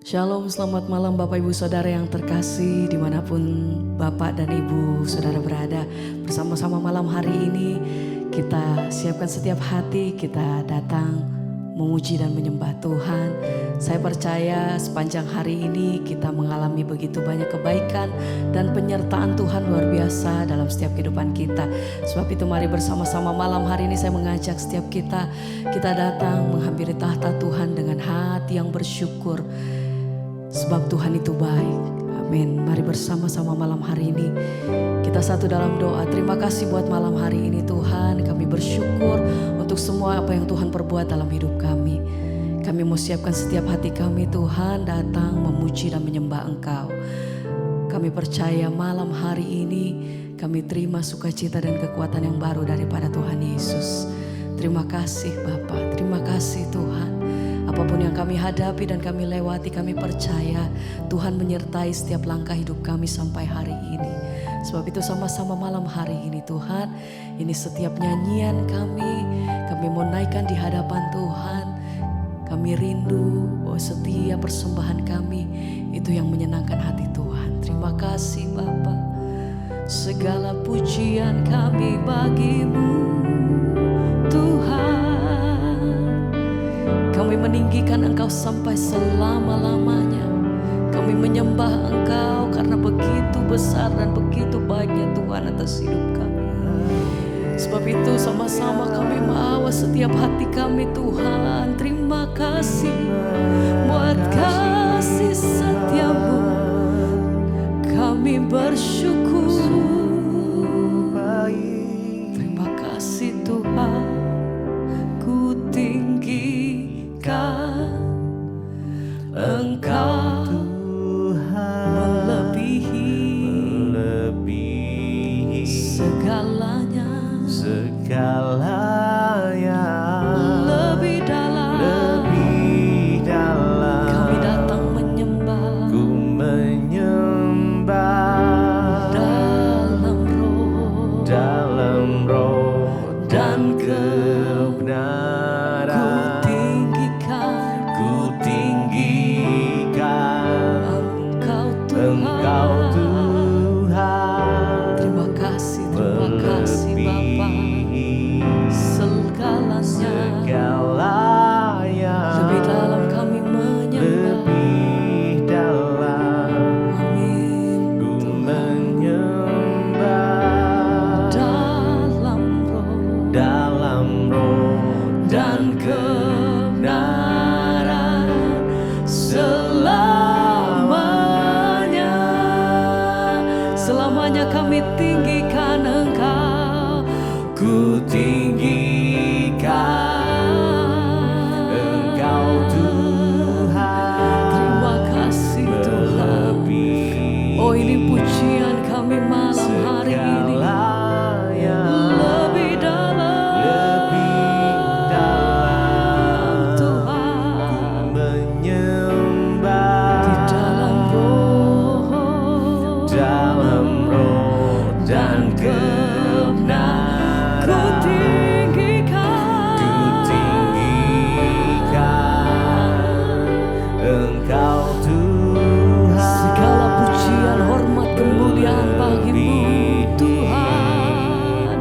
Shalom, selamat malam Bapak Ibu Saudara yang terkasih dimanapun Bapak dan Ibu Saudara berada. Bersama-sama malam hari ini kita siapkan setiap hati, kita datang memuji dan menyembah Tuhan. Saya percaya sepanjang hari ini kita mengalami begitu banyak kebaikan dan penyertaan Tuhan luar biasa dalam setiap kehidupan kita. Sebab itu mari bersama-sama malam hari ini saya mengajak setiap kita datang menghampiri tahta Tuhan dengan hati yang bersyukur. Sebab Tuhan itu baik. Amin. Mari bersama-sama malam hari ini kita satu dalam doa. Terima kasih buat malam hari ini Tuhan. Kami bersyukur untuk semua apa yang Tuhan perbuat dalam hidup kami. Kami mau siapkan setiap hati kami Tuhan datang memuji dan menyembah Engkau. Kami percaya malam hari ini kami terima sukacita dan kekuatan yang baru daripada Tuhan Yesus. Terima kasih Bapa, terima kasih Tuhan. Apapun yang kami hadapi dan kami lewati, kami percaya Tuhan menyertai setiap langkah hidup kami sampai hari ini. Sebab itu sama-sama malam hari ini Tuhan, ini setiap nyanyian kami mau naikkan di hadapan Tuhan. Kami rindu bahwa setiap persembahan kami itu yang menyenangkan hati Tuhan. Terima kasih Bapa. Segala pujian kami bagimu Tuhan. Kami meninggikan Engkau sampai selama-lamanya. Kami menyembah Engkau karena begitu besar dan begitu baiknya Tuhan atas hidup kami. Sebab itu sama-sama kami mau setiap hati kami Tuhan. Terima kasih buat kasih setiamu. Kami bersyukur. Terima kasih Tuhan. Ku tinggikan Engkau melebihi segalanya, lebih dalam kami datang menyembah, dalam roh dan kebenaran. Ku tinggikan Engkau Tuhan. Terima kasih Bapa. Segalanya lebih dalam kami menyembah. Amin. Ku menyembah dalam roh dan kebenaran selamanya kami tinggikan Engkau. Ku tinggikan Engkau Tuhan. Terima kasih Tuhan. Oh, ini pujian kami malam hari ini. Lebih dalam Tuhan. Menyembah Di dalam roh dan kebenaran. Ku tinggikan Engkau Tuhan. Segala pujian, hormat, kemuliaan bagimu Tuhan.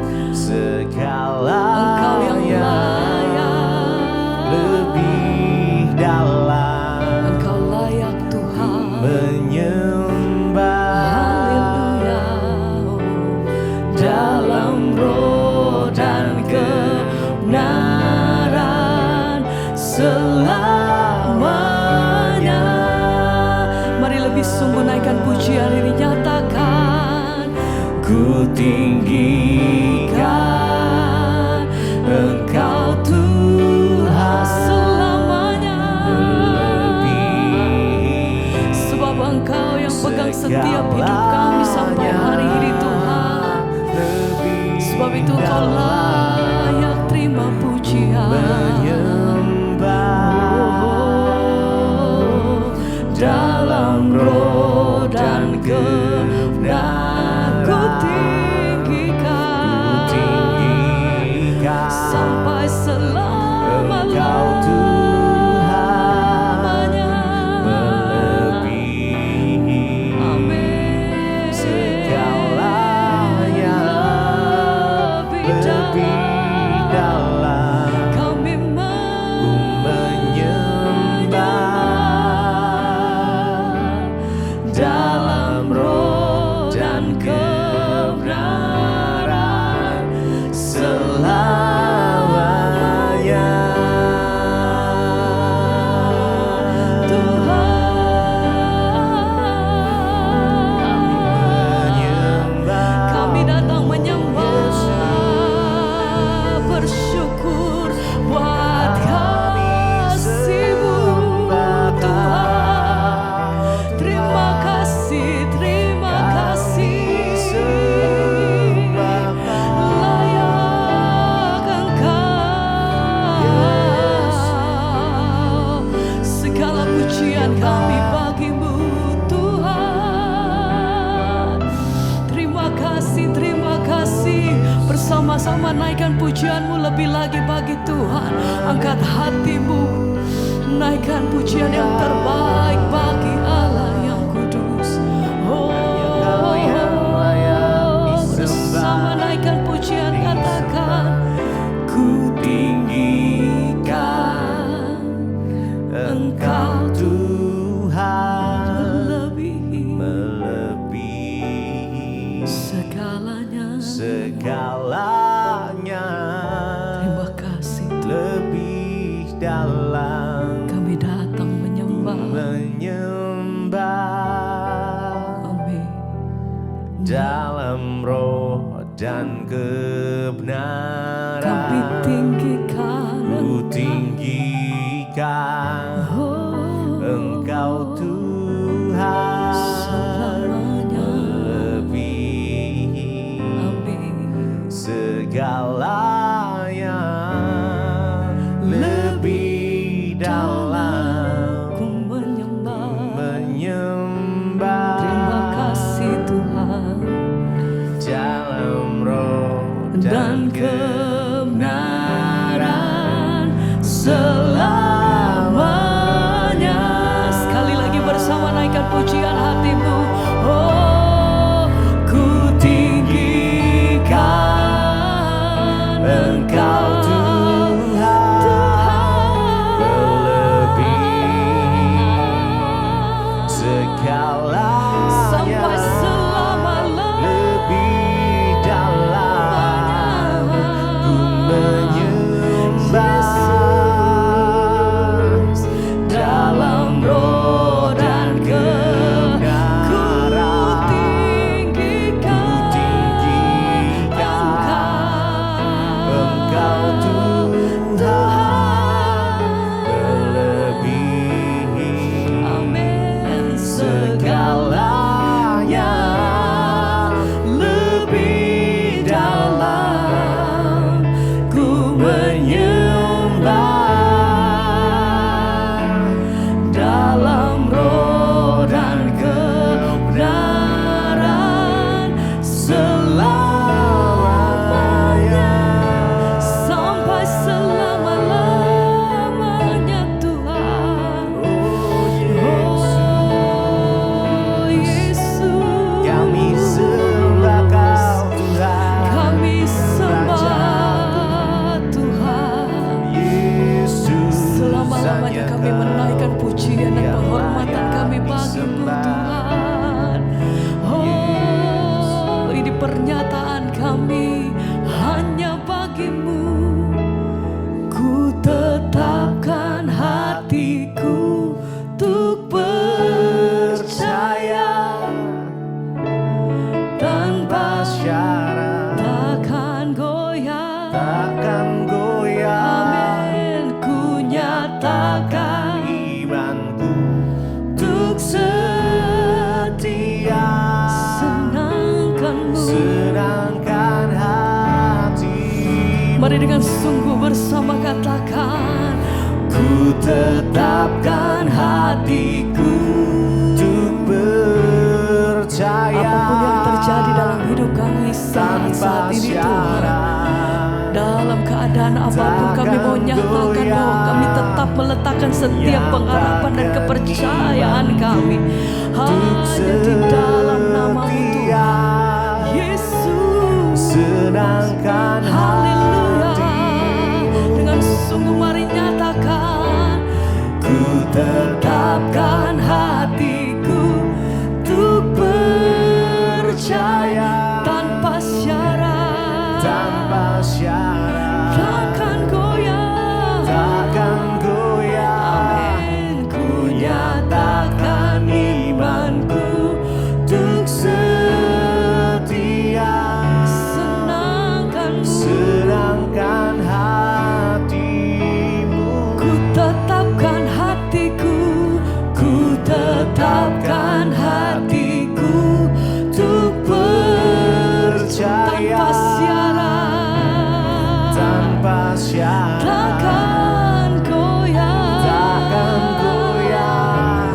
Engkau yang layak, lebih dalam Engkau layak Tuhan. menyembah Haleluya. Dalam roh dan kebenaran selamanya. Mari lebih sungguh naikkan pujian ini, nyatakan. Ku tinggikan Engkau Tuhan selamanya. Sebab Engkau yang pegang setiap hidup kami sampai hari ini Tuhan. Sebab itu Kau layak terima pujian. Dalam roh dan kebenaran. Ku tinggikan pujian kami bagimu Tuhan. Terima kasih. Bersama-sama naikkan pujianmu lebih lagi bagi Tuhan. Angkat hatimu, naikkan pujian yang terbaik bagi Allah yang kudus. Bersama naikkan pujian, katakan ku tinggikan Engkau Tuhan melebihi segalanya. Terima kasih Tuhan. lebih dalam Kami datang menyembah. Amin. Dalam roh dan kebenaran Kami tinggikan ku tinggikan Engkau Tuhan selamanya. melebihi Amin. segalanya, lebih dalam Ku menyembah. menyembah. Terima kasih Tuhan. Dalam roh Dan kebenaran selamanya. Sekali lagi bersama naikkan pujian hatimu. Oh, ku tinggikan Engkau Tuhan melebihi segalanya, sampai selama-lamanya. lebih dalam ku menyembah. Dalam roh dan kebenaran ku tinggikan Engkau Tuhan melebihi Amin. segalanya, lebih dalam ku menyembah. Dalam roh dan kebenaran selamanya, Sampai selama-lamanya Tuhan. Oh Yesus, kami sembah Kau Tuhan. kami sembah Tuhan. Yesus, Selama-lamanya hanya kami Kau menaikkan pujian dan yang penghormatan layak kami bagimu disembah. Tuhan. Oh, ini pernyataan kami hanya bagimu. Ku tetapkan hatiku untuk percaya tanpa syarat takkan goyah. takkan goyah. Amin. Ku nyatakan Imanku untuk setia, senangkan hati. Mari dengan sungguh bersama katakan, Ku tetapkan hatiku untuk percaya. apapun yang terjadi dalam hidup kami saat tanpa ini Tuhan. syarat, Dalam keadaan apapun kami mau nyatakan bahwa kami tetap meletakkan setiap pengharapan dan kepercayaan kami hanya di dalam namamu Tuhan Yesus. senangkan Haleluya. hatimu. Dengan sungguh mari nyatakan, Ku tetapkan hatiku untuk percaya tanpa syarat. tanpa syarat, Takkan goyah. takkan goyah. Amin. Ku Nyatakan imanku untuk setia, senangkanmu. senangkan hatimu. Ku tetapkan hatiku, ku tetapkan hatiku untuk Percaya tanpa syarat. tanpa syarat, Takkan goyah. takkan goyah.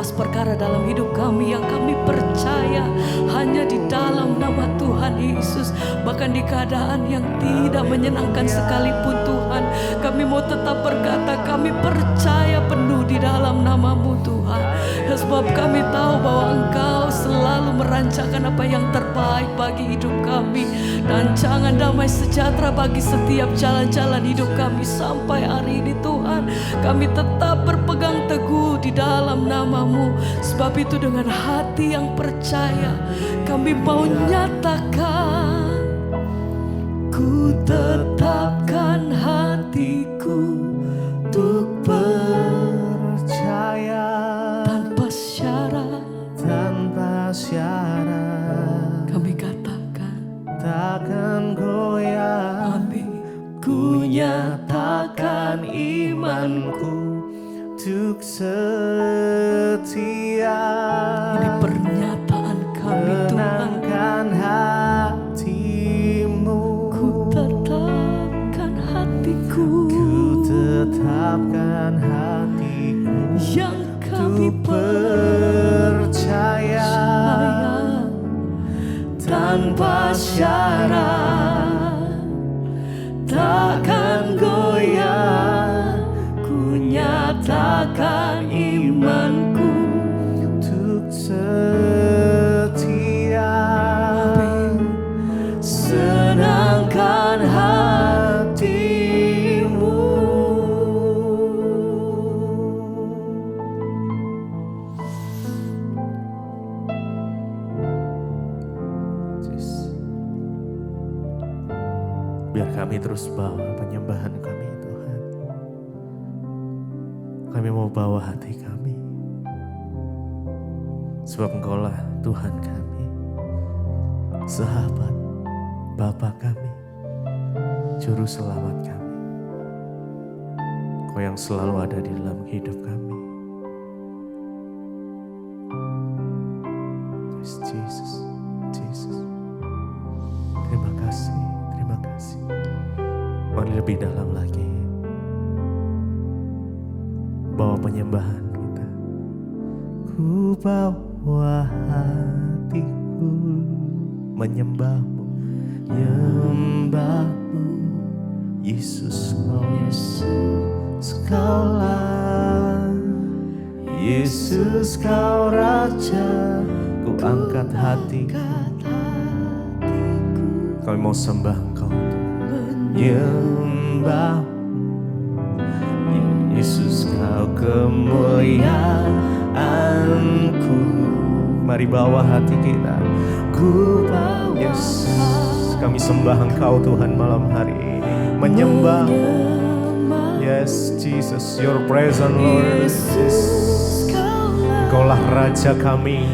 atas perkara dalam hidup kami yang kami percaya hanya di dalam nama Tuhan Yesus. Bahkan di keadaan yang tidak menyenangkan sekalipun Tuhan, kami mau tetap berkata kami percaya penuh di dalam nama-Mu Tuhan. Sebab kami tahu bahwa Engkau selalu merancangkan apa yang terbaik bagi hidup kami. Dan jangan damai sejahtera bagi setiap jalan-jalan hidup kami sampai hari ini Tuhan. Kami tetap berpegang teguh di dalam nama-Mu. Sebab itu dengan hati yang percaya kami mau nyatakan, ku tetapkan hatiku untuk percaya tanpa syarat. tanpa syarat. Kami katakan Takkan goyah. amin. Ku nyatakan imanku untuk setia. Ini pernyataan kami Tuhan. Menangkan hatimu. Ku tetapkan hatiku Ku tetapkan hatiku yang kami untuk percaya tanpa syarat. Takkan goyah. Ku nyatakan imanku untuk setia. Senangkan hatimu. Biar kami terus bawa penyembahan kami Tuhan. Kami mau bawa hati kami. Sebab Engkaulah Tuhan kami, sahabat, Bapa kami, Juru Selamat kami. Kau yang selalu ada di dalam hidup kami. Yes, Jesus, Jesus. Terima kasih, terima kasih. Mari lebih dalam lagi. Bawa penyembahan kita. Ku bawa hatiku menyembah-Mu, menyembah-Mu, Yesus, oh Yesus, Kaulah, Yesus, Kau Raja. Ku angkat hatiku, kami mau sembah Engkau, menyembah Yesus, Kau kemuliaanku. Mari bawa hati kita. Ku bawa, yes, kami sembah Engkau Tuhan malam hari ini. Menyembah, yes Jesus, Your presence Lord. Yes. Engkaulah Raja kami,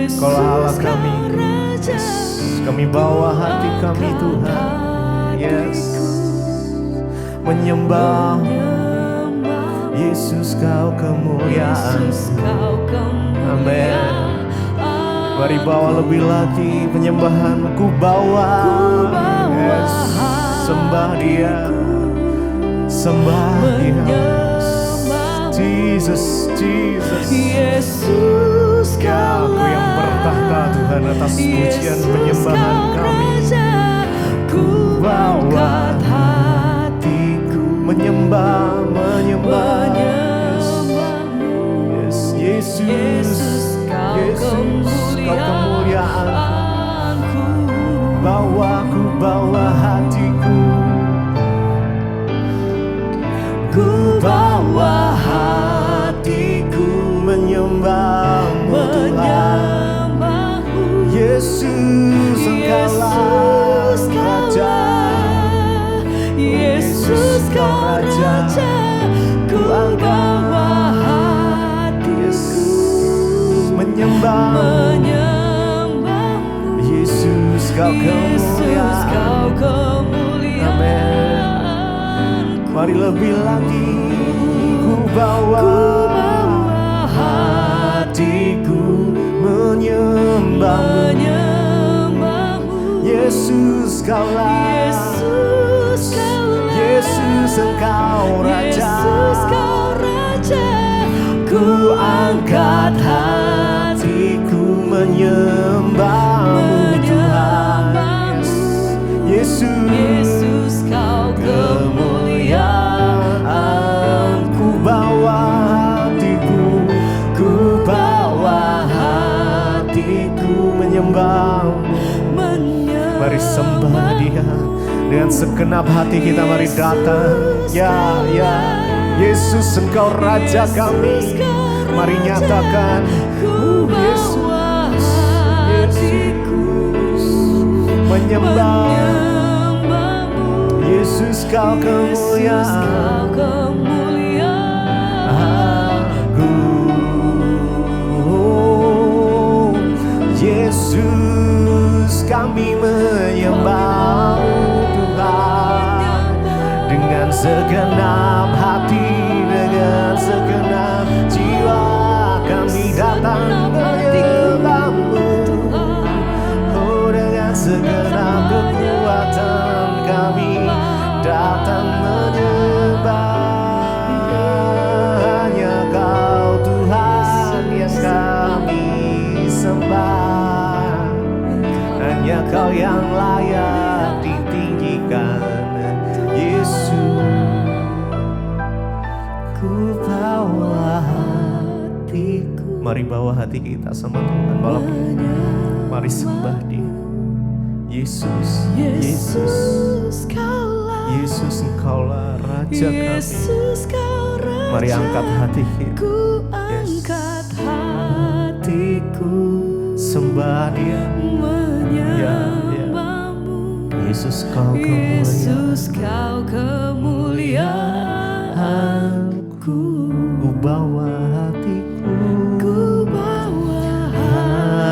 Engkaulah Allah kami. Yes. Kami bawa hati kami Tuhan. Yes. Menyembah Yesus, Kau kemuliaan. Amin. Mari bawa lebih lagi penyembahan. Ku bawa, yes. Sembah Dia, sembah Dia. Jesus, Jesus, Yesus, Kau yang bertahta Tuhan atas pujian penyembahan kami. Ku bawa hatiku menyembah, menyembah. Yes, Yesus, Yesus, Kau kemuliaanku. Bawa, ku bawa hatiku. Ku bawa hatiku menyembah-Mu Tuhan. Yesus, Engkaulah Raja. Yesus, Kau Raja. Ku bawa hatiku menyembah-Mu. Yesus, Kau kemuliaan. Amin. Mari lebih lagi. Ku bawa hatiku menyembah-Mu. Yesus, Kaulah. Yesus, Engkau Raja. Ku angkat angkat hatiku menyembahmu Tuhan. Yesus, Kau kemuliaan. Ku bawa hatiku menyembahmu. Mari sembah Dia dengan segenap hati kita, mari datang. Ya, Yesus, Engkau Raja kami. Mari nyatakan, Yesus, menyembah. Yesus, Kau kemuliaan. Yesus, kami menyembah-Mu Tuhan. Dengan segenap hati, dengan segenap jiwa, kami datang menyembah-Mu. Oh, dengan segenap kekuatan kami datang menyembah. Hanya Kau Tuhan yang kami sembah. Hanya Kau yang layak ditinggikan. Yesus, ku bawa hatiku. Mari bawa hati kita sama Tuhan malam ini. Mari sembah Dia. Yesus, Engkaulah Raja kami. Mari angkat hati kita. Sembah Dia. Yesus, Kau kemuliaanku. Ku bawa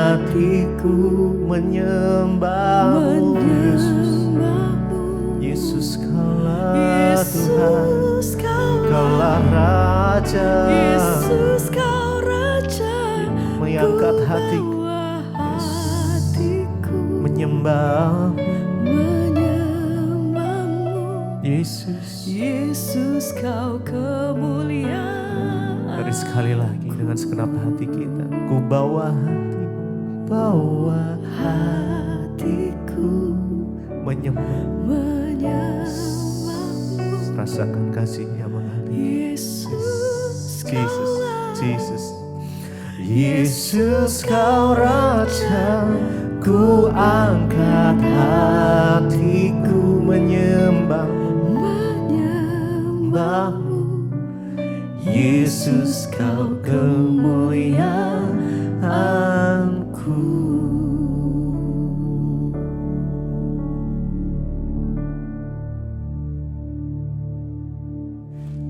hatiku menyembah-Mu. Yesus, Kaulah Tuhan, Kaulah Raja. Mengangkat hatiku, menyembah Yesus, Kau kemuliaan. Mari sekali lagi dengan segenap hati kita. Ku bawa hatiku menyembah. Rasakan kasih-Nya mengalir. Yesus, Kau Raja. Ku angkat hatiku menyembah-Mu. Yesus, Kau kemuliaanku.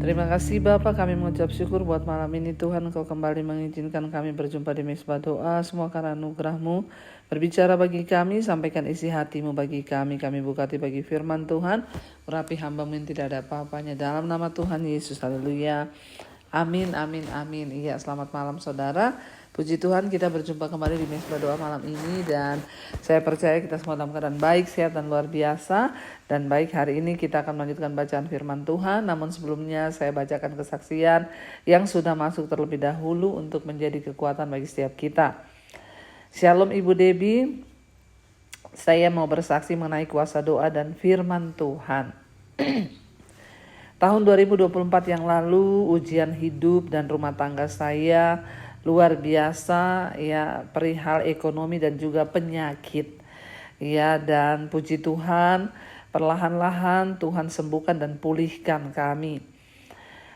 Terima kasih Bapa, kami mengucap syukur buat malam ini Tuhan, Engkau kembali mengizinkan kami berjumpa di Mezbah Doa. Semua karena anugerah-Mu, berbicara bagi kami, sampaikan isi hati-Mu bagi kami. Kami buka hati bagi firman Tuhan, urapi hamba-Mu yang tidak ada apa-apanya. Dalam nama Tuhan Yesus, haleluya. Amin, amin, amin. Iya, selamat malam saudara. Puji Tuhan, kita berjumpa kembali di Mezbah Doa malam ini. Dan saya percaya kita semua dalam keadaan baik, sehat dan luar biasa. Dan baik, hari ini kita akan melanjutkan bacaan firman Tuhan. Namun sebelumnya saya bacakan kesaksian yang sudah masuk terlebih dahulu untuk menjadi kekuatan bagi setiap kita. Shalom Ibu Debbie, saya mau bersaksi mengenai kuasa doa dan firman Tuhan. Tahun 2024 yang lalu ujian hidup dan rumah tangga saya luar biasa ya, perihal ekonomi dan juga penyakit ya, dan puji Tuhan perlahan-lahan Tuhan sembuhkan dan pulihkan kami.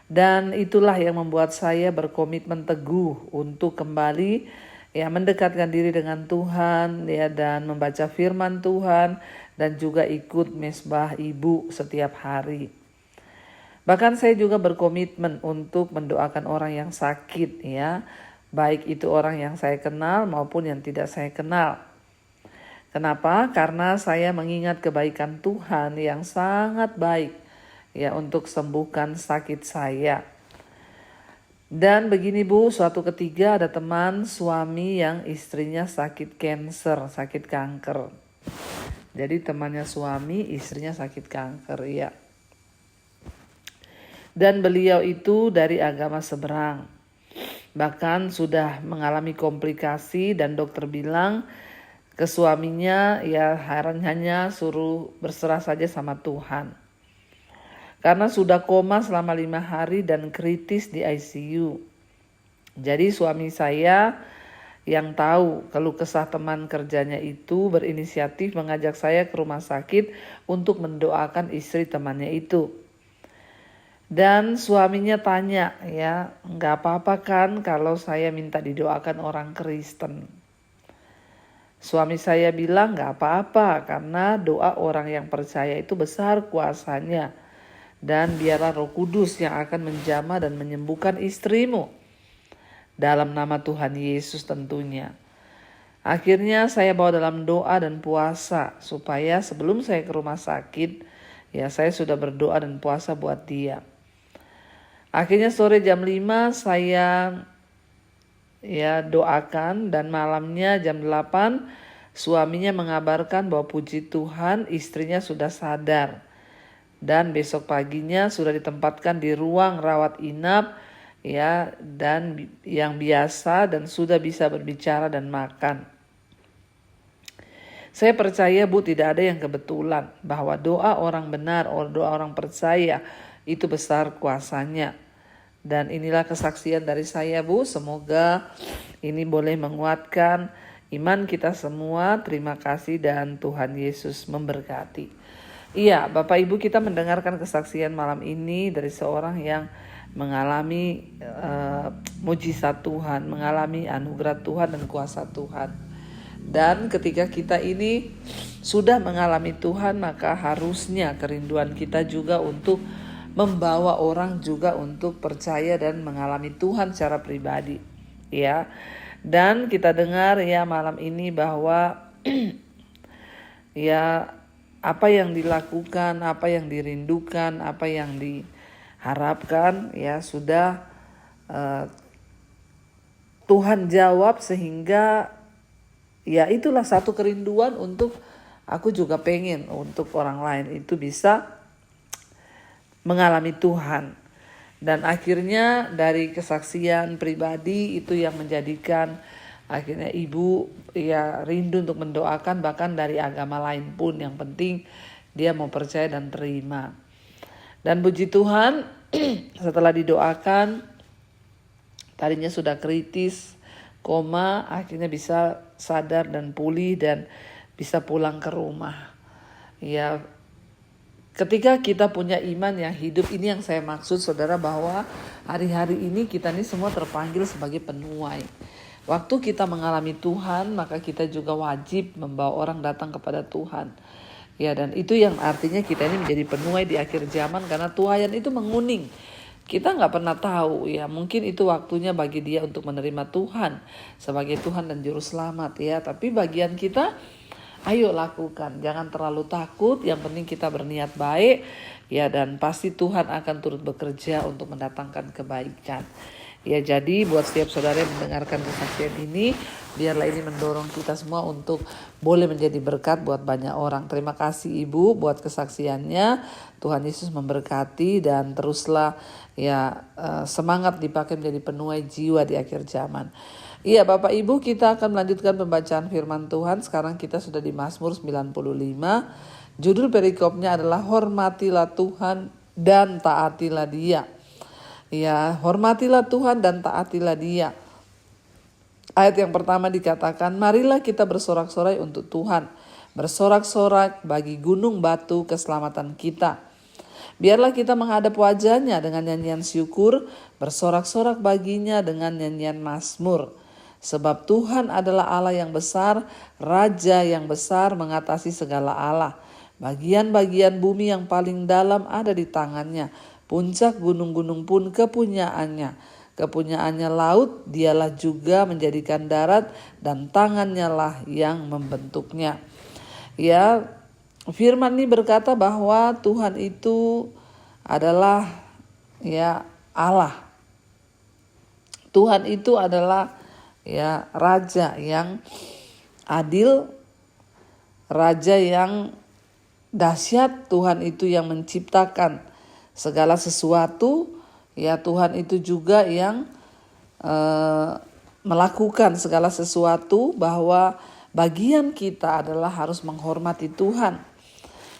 Dan itulah yang membuat saya berkomitmen teguh untuk kembali ya mendekatkan diri dengan Tuhan ya, dan membaca firman Tuhan dan juga ikut Mezbah Ibu setiap hari. Bahkan saya juga berkomitmen untuk mendoakan orang yang sakit ya, baik itu orang yang saya kenal maupun yang tidak saya kenal. Kenapa? Karena saya mengingat kebaikan Tuhan yang sangat baik ya untuk sembuhkan sakit saya. Dan begini Bu, suatu ketika ada teman suami yang istrinya sakit kanker, sakit kanker. Jadi temannya suami, istrinya sakit kanker ya. Dan beliau itu dari agama seberang. Bahkan sudah mengalami komplikasi dan dokter bilang ke suaminya, ya hanya suruh berserah saja sama Tuhan. Karena sudah koma selama 5 hari dan kritis di ICU. Jadi suami saya yang tahu keluh kesah teman kerjanya itu berinisiatif mengajak saya ke rumah sakit untuk mendoakan istri temannya itu. Dan suaminya tanya, ya nggak apa-apa kan kalau saya minta didoakan orang Kristen. Suami saya bilang nggak apa-apa karena doa orang yang percaya itu besar kuasanya. Dan biarlah Roh Kudus yang akan menjamah dan menyembuhkan istrimu. Dalam nama Tuhan Yesus tentunya. Akhirnya saya bawa dalam doa dan puasa supaya sebelum saya ke rumah sakit, ya saya sudah berdoa dan puasa buat dia. Akhirnya sore jam 5 saya ya doakan dan malamnya jam 8 suaminya mengabarkan bahwa puji Tuhan istrinya sudah sadar. Dan besok paginya sudah ditempatkan di ruang rawat inap ya dan yang biasa dan sudah bisa berbicara dan makan. Saya percaya Bu tidak ada yang kebetulan bahwa doa orang benar, doa orang percaya itu besar kuasanya. Dan inilah kesaksian dari saya Bu, semoga ini boleh menguatkan iman kita semua. Terima kasih dan Tuhan Yesus memberkati. Iya Bapak Ibu, kita mendengarkan kesaksian malam ini dari seorang yang mengalami mujizat Tuhan, mengalami anugerah Tuhan dan kuasa Tuhan. Dan ketika kita ini sudah mengalami Tuhan, maka harusnya kerinduan kita juga untuk membawa orang juga untuk percaya dan mengalami Tuhan secara pribadi, ya. Dan kita dengar ya malam ini bahwa ya apa yang dilakukan, apa yang dirindukan, apa yang diharapkan ya sudah Tuhan jawab, sehingga ya itulah satu kerinduan untuk aku juga pengen untuk orang lain itu bisa mengalami Tuhan. Dan akhirnya dari kesaksian pribadi itu yang menjadikan akhirnya ibu ya rindu untuk mendoakan, bahkan dari agama lain pun yang penting dia mau percaya dan terima. Dan puji Tuhan setelah didoakan tadinya sudah kritis koma, akhirnya bisa sadar dan pulih dan bisa pulang ke rumah. Ya, ketika kita punya iman yang hidup, ini yang saya maksud saudara, bahwa hari-hari ini kita ini semua terpanggil sebagai penuai. Waktu kita mengalami Tuhan, maka kita juga wajib membawa orang datang kepada Tuhan. Ya, dan itu yang artinya kita ini menjadi penuai di akhir zaman, karena tuaian itu menguning. Kita nggak pernah tahu ya, mungkin itu waktunya bagi dia untuk menerima Tuhan sebagai Tuhan dan Juru Selamat ya. Tapi bagian kita, ayo lakukan, jangan terlalu takut, yang penting kita berniat baik ya, dan pasti Tuhan akan turut bekerja untuk mendatangkan kebaikan. Ya, jadi buat setiap saudara yang mendengarkan kesaksian ini, biarlah ini mendorong kita semua untuk boleh menjadi berkat buat banyak orang. Terima kasih Ibu buat kesaksiannya. Tuhan Yesus memberkati dan teruslah ya semangat dipakai menjadi penuai jiwa di akhir zaman. Iya Bapak Ibu, kita akan melanjutkan pembacaan firman Tuhan. Sekarang kita sudah di Mazmur 95. Judul perikopnya adalah hormatilah Tuhan dan taatilah Dia. Ya, hormatilah Tuhan dan taatilah Dia. Ayat yang pertama dikatakan, marilah kita bersorak-sorai untuk Tuhan, bersorak-sorak bagi gunung batu keselamatan kita. Biarlah kita menghadap wajahnya dengan nyanyian syukur, bersorak-sorak baginya dengan nyanyian mazmur. Sebab Tuhan adalah Allah yang besar, Raja yang besar mengatasi segala Allah. Bagian-bagian bumi yang paling dalam ada di tangannya. Puncak gunung-gunung pun kepunyaannya. Kepunyaannya laut, dialah juga menjadikan darat, dan tangannya lah yang membentuknya. Ya, firman ini berkata bahwa Tuhan itu adalah ya Allah. Tuhan itu adalah ya Raja yang adil, Raja yang dahsyat. Tuhan itu yang menciptakan segala sesuatu. Ya, Tuhan itu juga yang melakukan segala sesuatu, bahwa bagian kita adalah harus menghormati Tuhan.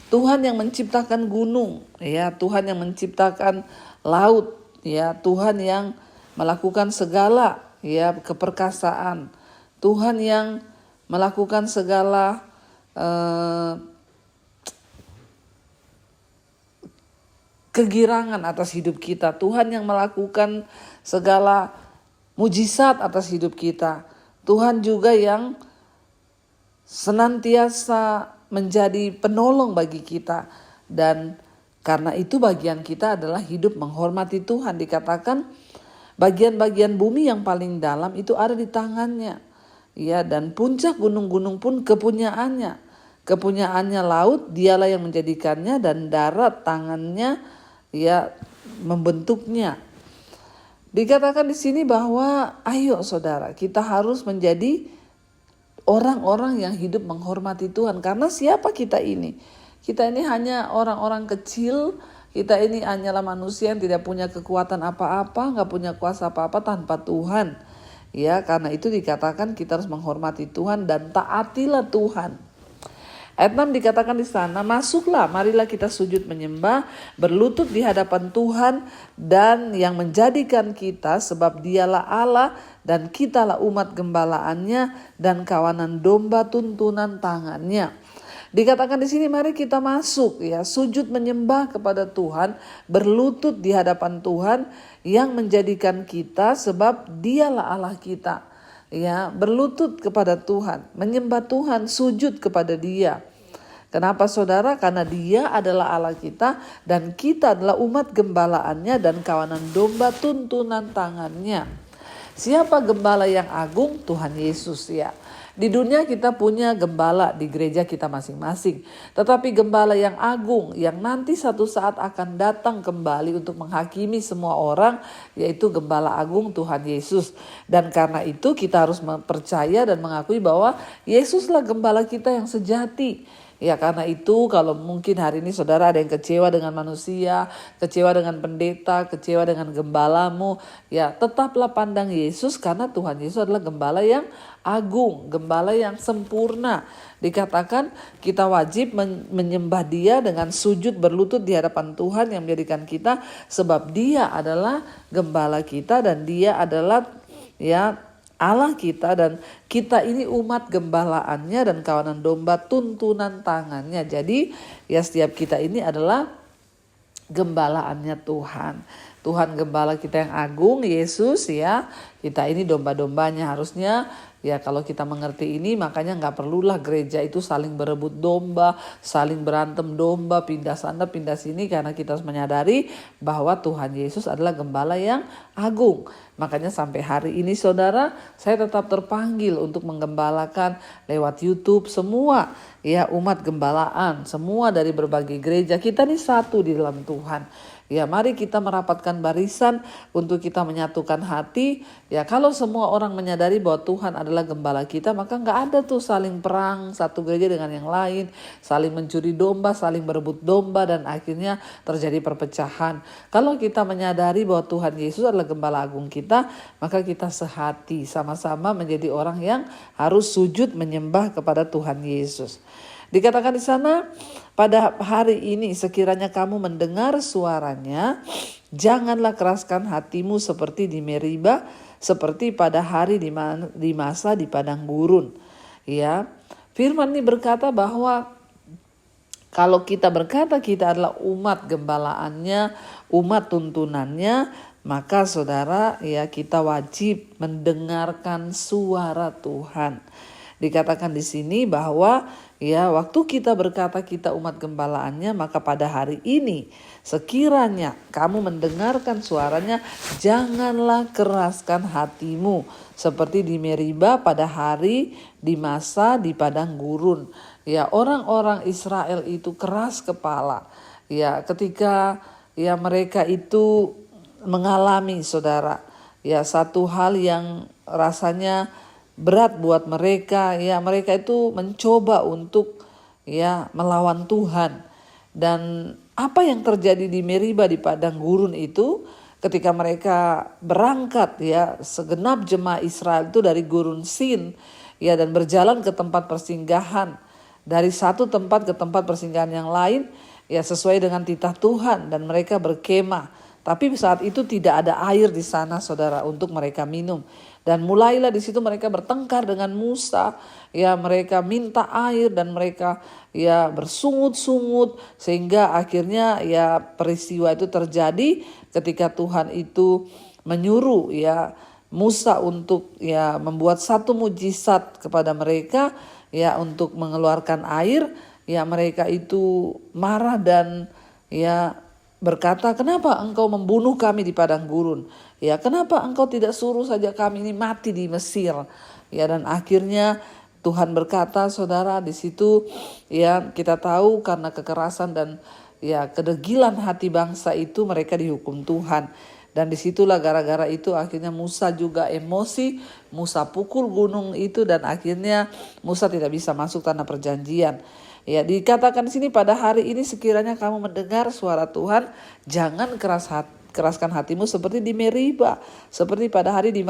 Tuhan yang menciptakan gunung, ya, Tuhan yang menciptakan laut, ya, Tuhan yang melakukan segala, ya, keperkasaan. Tuhan yang melakukan segala kegirangan atas hidup kita. Tuhan yang melakukan segala mujizat atas hidup kita. Tuhan juga yang senantiasa menjadi penolong bagi kita. Dan karena itu bagian kita adalah hidup menghormati Tuhan. Dikatakan bagian-bagian bumi yang paling dalam itu ada di tangannya. Ya, dan puncak gunung-gunung pun kepunyaannya. Kepunyaannya laut, dialah yang menjadikannya, dan darat tangannya, ya, membentuknya. Dikatakan di sini bahwa ayo saudara, kita harus menjadi orang-orang yang hidup menghormati Tuhan. Karena siapa kita ini? Kita ini hanya orang-orang kecil. Kita ini hanyalah manusia yang tidak punya kekuatan apa-apa, gak punya kuasa apa-apa tanpa Tuhan. Ya, karena itu dikatakan kita harus menghormati Tuhan dan taatilah Tuhan. Ayat 6 dikatakan di sana, masuklah, marilah kita sujud menyembah, berlutut di hadapan Tuhan dan yang menjadikan kita, sebab dialah Allah dan kitalah umat gembalaannya dan kawanan domba tuntunan tangannya. Dikatakan di sini mari kita masuk, ya, sujud menyembah kepada Tuhan, berlutut di hadapan Tuhan yang menjadikan kita, sebab dialah Allah kita. Ya, berlutut kepada Tuhan, menyembah Tuhan, sujud kepada Dia. Kenapa saudara? Karena Dia adalah Allah kita dan kita adalah umat gembalaannya dan kawanan domba tuntunan tangannya. Siapa gembala yang agung? Tuhan Yesus, ya. Di dunia kita punya gembala di gereja kita masing-masing. Tetapi gembala yang agung yang nanti satu saat akan datang kembali untuk menghakimi semua orang, yaitu gembala agung Tuhan Yesus. Dan karena itu kita harus percaya dan mengakui bahwa Yesuslah gembala kita yang sejati. Ya, karena itu kalau mungkin hari ini saudara ada yang kecewa dengan manusia, kecewa dengan pendeta, kecewa dengan gembalamu, ya tetaplah pandang Yesus, karena Tuhan Yesus adalah gembala yang agung, gembala yang sempurna. Dikatakan kita wajib menyembah Dia dengan sujud berlutut di hadapan Tuhan yang menjadikan kita, sebab Dia adalah gembala kita dan Dia adalah, ya, Allah kita, dan kita ini umat gembalaannya dan kawanan domba tuntunan tangannya. Jadi ya setiap kita ini adalah gembalaannya Tuhan. Tuhan gembala kita yang agung, Yesus, ya. Kita ini domba-dombanya. Harusnya ya kalau kita mengerti ini, makanya gak perlulah gereja itu saling berebut domba, saling berantem domba, pindah sana pindah sini, karena kita harus menyadari bahwa Tuhan Yesus adalah gembala yang agung. Makanya sampai hari ini saudara, saya tetap terpanggil untuk menggembalakan lewat YouTube semua, ya, umat gembalaan, semua dari berbagai gereja. Kita ini satu di dalam Tuhan. Ya, mari kita merapatkan barisan untuk kita menyatukan hati. Ya, kalau semua orang menyadari bahwa Tuhan adalah gembala kita, maka gak ada tuh saling perang satu gereja dengan yang lain, saling mencuri domba, saling berebut domba, dan akhirnya terjadi perpecahan. Kalau kita menyadari bahwa Tuhan Yesus adalah gembala agung kita, maka kita sehati sama-sama menjadi orang yang harus sujud menyembah kepada Tuhan Yesus. Dikatakan di sana, pada hari ini sekiranya kamu mendengar suaranya, janganlah keraskan hatimu seperti di Meriba, seperti pada hari di masa di padang gurun. Ya, firman ini berkata bahwa kalau kita berkata kita adalah umat gembalaannya, umat tuntunannya, maka saudara, ya, kita wajib mendengarkan suara Tuhan. Dikatakan di sini bahwa, ya, waktu kita berkata kita umat gembalaannya, maka pada hari ini sekiranya kamu mendengarkan suaranya, janganlah keraskan hatimu seperti di Meriba pada hari di masa di padang gurun. Ya, orang-orang Israel itu keras kepala. Ya, ketika ya mereka itu mengalami saudara, ya, satu hal yang rasanya berat buat mereka, ya, mereka itu mencoba untuk, ya, melawan Tuhan. Dan apa yang terjadi di Meriba di padang gurun itu, ketika mereka berangkat ya, segenap jemaah Israel itu dari Gurun Sin ya, dan berjalan ke tempat persinggahan, dari satu tempat ke tempat persinggahan yang lain ya, sesuai dengan titah Tuhan, dan mereka berkemah. Tapi saat itu tidak ada air di sana, saudara, untuk mereka minum. Dan mulailah di situ mereka bertengkar dengan Musa, ya, mereka minta air dan mereka ya bersungut-sungut, sehingga akhirnya ya peristiwa itu terjadi ketika Tuhan itu menyuruh ya Musa untuk ya membuat satu mujizat kepada mereka ya untuk mengeluarkan air. Ya, mereka itu marah dan ya berkata, kenapa engkau membunuh kami di padang gurun? Ya, kenapa engkau tidak suruh saja kami ini mati di Mesir? Ya, dan akhirnya Tuhan berkata, saudara, di situ ya kita tahu karena kekerasan dan ya kedegilan hati bangsa itu, mereka dihukum Tuhan. Dan disitulah gara-gara itu akhirnya Musa juga emosi, Musa pukul gunung itu, dan akhirnya Musa tidak bisa masuk tanah perjanjian. Ya, dikatakan di sini, pada hari ini sekiranya kamu mendengar suara Tuhan, jangan keraskan hatimu seperti di Meriba, seperti pada hari di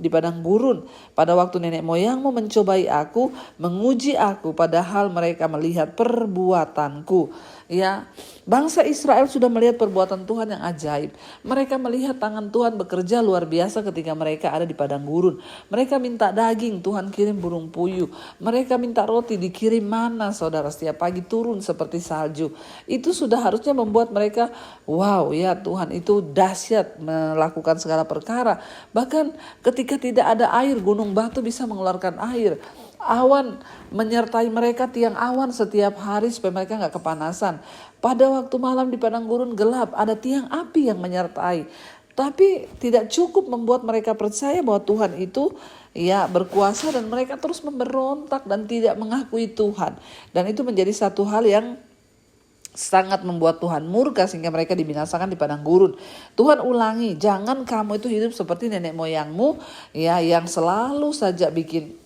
padang gurun, pada waktu nenek moyangmu mencobai aku, menguji aku, padahal mereka melihat perbuatanku. Ya, bangsa Israel sudah melihat perbuatan Tuhan yang ajaib. Mereka melihat tangan Tuhan bekerja luar biasa ketika mereka ada di padang gurun. Mereka minta daging, Tuhan kirim burung puyuh. Mereka minta roti, dikirim mana, saudara, setiap pagi turun seperti salju. Itu sudah harusnya membuat mereka, wow ya, Tuhan itu dahsyat melakukan segala perkara. Bahkan ketika tidak ada air, gunung batu bisa mengeluarkan air. Awan menyertai mereka, tiang awan setiap hari supaya mereka gak kepanasan. Pada waktu malam di padang gurun gelap, ada tiang api yang menyertai. Tapi tidak cukup membuat mereka percaya bahwa Tuhan itu ya berkuasa, dan mereka terus memberontak dan tidak mengakui Tuhan. Dan itu menjadi satu hal yang sangat membuat Tuhan murka, sehingga mereka dibinasakan di padang gurun. Tuhan ulangi, jangan kamu itu hidup seperti nenek moyangmu ya, yang selalu saja bikin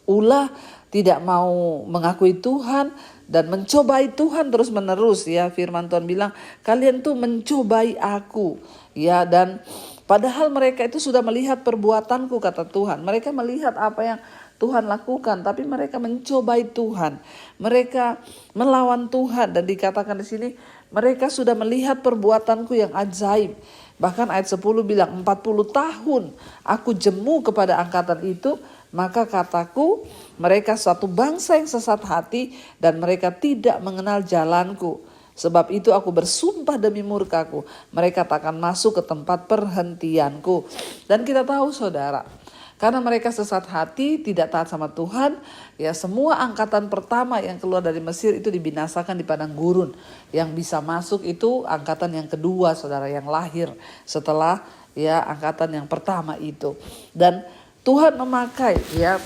ulah, tidak mau mengakui Tuhan dan mencobai Tuhan terus menerus ya. Firman Tuhan bilang, kalian tuh mencobai aku ya, dan padahal mereka itu sudah melihat perbuatanku, kata Tuhan. Mereka melihat apa yang Tuhan lakukan, tapi mereka mencobai Tuhan. Mereka melawan Tuhan, dan dikatakan di sini mereka sudah melihat perbuatanku yang ajaib. Bahkan ayat 10 bilang, 40 tahun aku jemu kepada angkatan itu, maka kataku, mereka suatu bangsa yang sesat hati dan mereka tidak mengenal jalanku. Sebab itu aku bersumpah demi murkaku, mereka takkan masuk ke tempat perhentianku. Dan kita tahu, saudara, karena mereka sesat hati, tidak taat sama Tuhan, ya semua angkatan pertama yang keluar dari Mesir itu dibinasakan di padang gurun. Yang bisa masuk itu angkatan yang kedua, saudara, yang lahir setelah ya angkatan yang pertama itu. Dan Tuhan memakai ya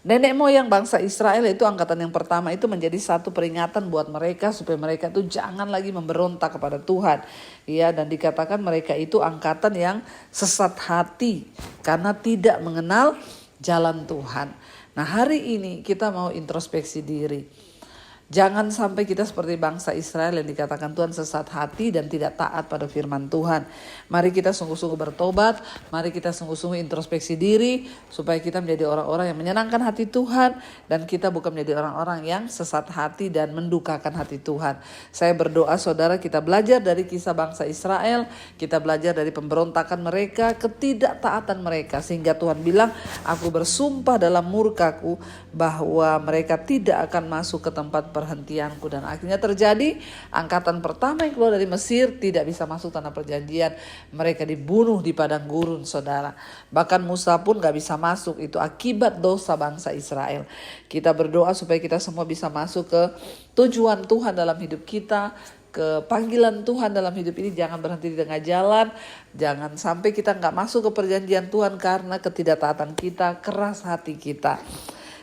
nenek moyang bangsa Israel, itu angkatan yang pertama itu, menjadi satu peringatan buat mereka supaya mereka itu jangan lagi memberontak kepada Tuhan. Ya, dan dikatakan mereka itu angkatan yang sesat hati karena tidak mengenal jalan Tuhan. Nah, hari ini kita mau introspeksi diri. Jangan sampai kita seperti bangsa Israel yang dikatakan Tuhan sesat hati dan tidak taat pada firman Tuhan. Mari kita sungguh-sungguh bertobat, mari kita sungguh-sungguh introspeksi diri supaya kita menjadi orang-orang yang menyenangkan hati Tuhan, dan kita bukan menjadi orang-orang yang sesat hati dan mendukakan hati Tuhan. Saya berdoa, saudara, kita belajar dari kisah bangsa Israel, kita belajar dari pemberontakan mereka, ketidaktaatan mereka, sehingga Tuhan bilang, aku bersumpah dalam murkaku bahwa mereka tidak akan masuk ke tempat perhentianku. Dan akhirnya terjadi, angkatan pertama yang keluar dari Mesir tidak bisa masuk tanah perjanjian. Mereka dibunuh di padang gurun, saudara. Bahkan Musa pun gak bisa masuk, itu akibat dosa bangsa Israel. Kita berdoa supaya kita semua bisa masuk ke tujuan Tuhan dalam hidup kita, ke panggilan Tuhan dalam hidup ini. Jangan berhenti di tengah jalan, jangan sampai kita gak masuk ke perjanjian Tuhan karena ketidaktaatan kita, keras hati kita.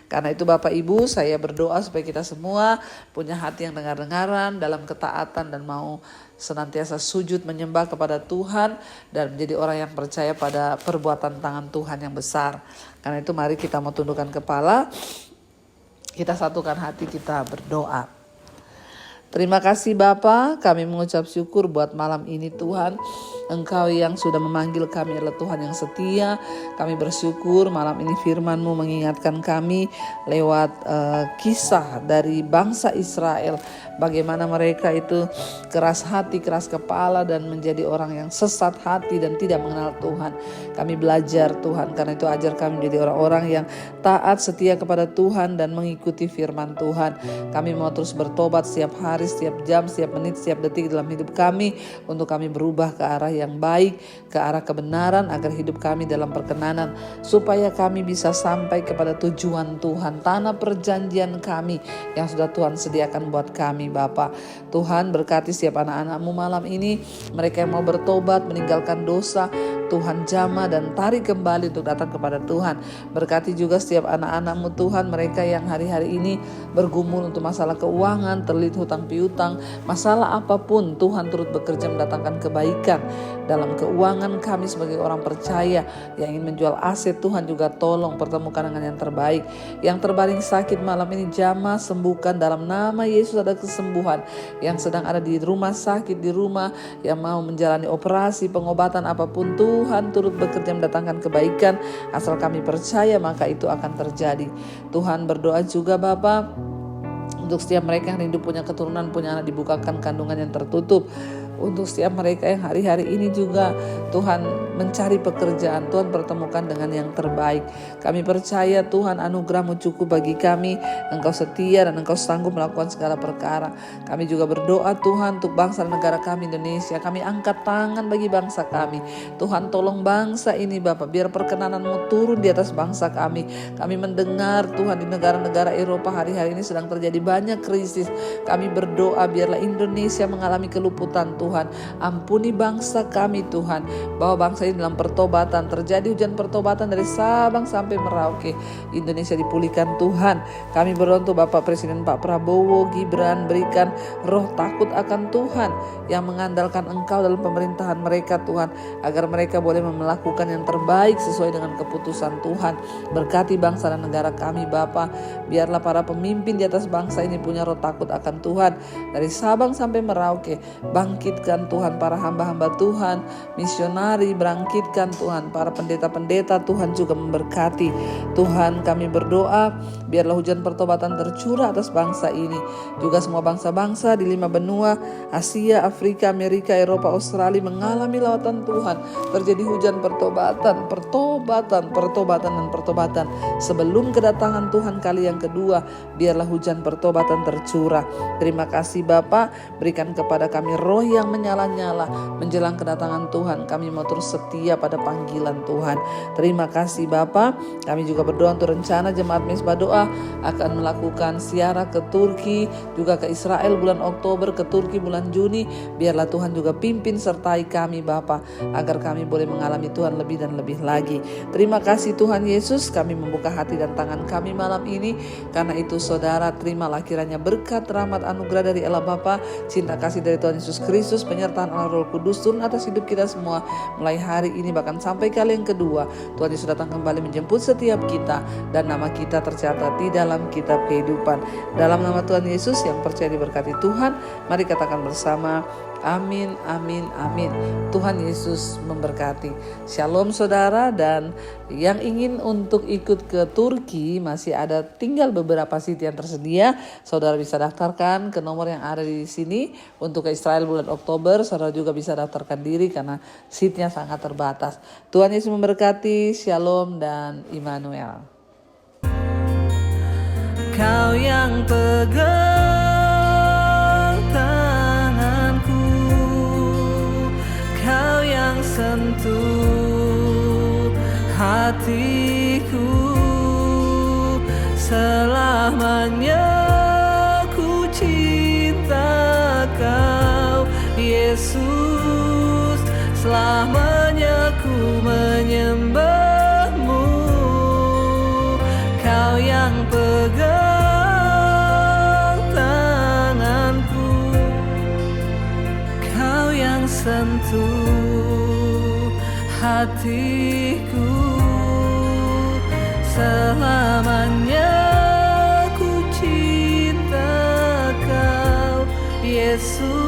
Karena itu Bapak Ibu, saya berdoa supaya kita semua punya hati yang dengar-dengaran dalam ketaatan dan mau senantiasa sujud menyembah kepada Tuhan dan menjadi orang yang percaya pada perbuatan tangan Tuhan yang besar. Karena itu mari kita mau tundukkan kepala, kita satukan hati, kita berdoa. Terima kasih Bapa, kami mengucap syukur buat malam ini Tuhan. Engkau yang sudah memanggil kami adalah Tuhan yang setia. Kami bersyukur malam ini firman-Mu mengingatkan kami lewat kisah dari bangsa Israel. Bagaimana mereka itu keras hati, keras kepala dan menjadi orang yang sesat hati dan tidak mengenal Tuhan. Kami belajar Tuhan, karena itu ajar kami menjadi orang-orang yang taat, setia kepada Tuhan dan mengikuti firman Tuhan. Kami mau terus bertobat setiap hari, setiap jam, setiap menit, setiap detik dalam hidup kami, untuk kami berubah ke arah yang baik, ke arah kebenaran, agar hidup kami dalam perkenanan, supaya kami bisa sampai kepada tujuan Tuhan, tanah perjanjian kami yang sudah Tuhan sediakan buat kami Bapa. Tuhan berkati setiap anak-anak-Mu malam ini, mereka yang mau bertobat, meninggalkan dosa, Tuhan jamah dan tarik kembali untuk datang kepada Tuhan. Berkati juga setiap anak-anak-Mu Tuhan, mereka yang hari-hari ini bergumul untuk masalah keuangan, terlilit hutang piutang, masalah apapun, Tuhan turut bekerja mendatangkan kebaikan dalam keuangan kami sebagai orang percaya yang ingin menjual aset. Tuhan juga tolong pertemukan dengan yang terbaik. Yang terbaring sakit malam ini jamah, sembuhkan dalam nama Yesus. Ada kesembuhan yang sedang ada di rumah sakit, di rumah yang mau menjalani operasi, pengobatan apapun, Tuhan turut bekerja mendatangkan kebaikan. Asal kami percaya maka itu akan terjadi. Tuhan berdoa juga Bapa untuk setiap mereka yang rindu punya keturunan, punya anak, dibukakan kandungan yang tertutup. Untuk setiap mereka yang hari-hari ini juga Tuhan mencari pekerjaan, Tuhan pertemukan dengan yang terbaik. Kami percaya Tuhan anugerah-Mu cukup bagi kami. Engkau setia dan Engkau sanggup melakukan segala perkara. Kami juga berdoa Tuhan untuk bangsa dan negara kami Indonesia. Kami angkat tangan bagi bangsa kami. Tuhan tolong bangsa ini Bapak, biar perkenanan-Mu turun di atas bangsa kami. Kami mendengar Tuhan di negara-negara Eropa hari-hari ini sedang terjadi banyak krisis. Kami berdoa biarlah Indonesia mengalami keluputan Tuhan. Ampuni bangsa kami Tuhan, bahwa bangsa ini dalam pertobatan, terjadi hujan pertobatan dari Sabang sampai Merauke. Indonesia dipulihkan Tuhan. Kami berdoa untuk Bapak Presiden Pak Prabowo Gibran, berikan roh takut akan Tuhan yang mengandalkan Engkau dalam pemerintahan mereka Tuhan, agar mereka boleh melakukan yang terbaik sesuai dengan keputusan Tuhan. Berkati bangsa dan negara kami Bapa, biarlah para pemimpin di atas bangsa ini punya roh takut akan Tuhan. Dari Sabang sampai Merauke, bangkitkan Tuhan para hamba-hamba Tuhan, misionari, bangkitkan Tuhan para pendeta-pendeta. Tuhan juga memberkati. Tuhan kami berdoa biarlah hujan pertobatan tercurah atas bangsa ini, juga semua bangsa-bangsa di 5 benua, Asia, Afrika, Amerika, Eropa, Australia mengalami lawatan Tuhan. Terjadi hujan pertobatan, dan pertobatan sebelum kedatangan Tuhan kali yang kedua. Biarlah hujan pertobatan tercurah. Terima kasih Bapa, berikan kepada kami roh yang menyala-nyala menjelang kedatangan Tuhan. Kami mau terus setia pada panggilan Tuhan. Terima kasih Bapa. Kami juga berdoa untuk rencana Jemaat Mezbah Doa akan melakukan ziarah ke Turki, juga ke Israel bulan Oktober, ke Turki bulan Juni. Biarlah Tuhan juga pimpin sertai kami Bapa, agar kami boleh mengalami Tuhan lebih dan lebih lagi. Terima kasih Tuhan Yesus, kami membuka hati dan tangan kami malam ini. Karena itu saudara, terimalah kiranya berkat, rahmat, anugerah dari Allah Bapa, cinta kasih dari Tuhan Yesus Kristus, penyertaan Allah Roh Kudus turun atas hidup kita semua mulai hari ini bahkan sampai kali yang kedua. Tuhan Yesus datang kembali menjemput setiap kita, dan nama kita tercatat di dalam kitab kehidupan. Dalam nama Tuhan Yesus yang percaya diberkati Tuhan, mari katakan bersama, amin, amin, amin. Tuhan Yesus memberkati. Shalom saudara, dan yang ingin untuk ikut ke Turki masih ada tinggal beberapa seat yang tersedia. Saudara bisa daftarkan ke nomor yang ada di sini. Untuk ke Israel bulan Oktober, saudara juga bisa daftarkan diri karena seatnya sangat terbatas. Tuhan Yesus memberkati. Shalom dan Immanuel. Kau yang pegang tanganku, Kau yang sentuh hatiku, selamanya ku cinta Kau Yesus, selamanya ku menyembah-Mu. Kau yang pegang tanganku, Kau yang sentuh hatiku, selamanya ku cinta Kau Yesus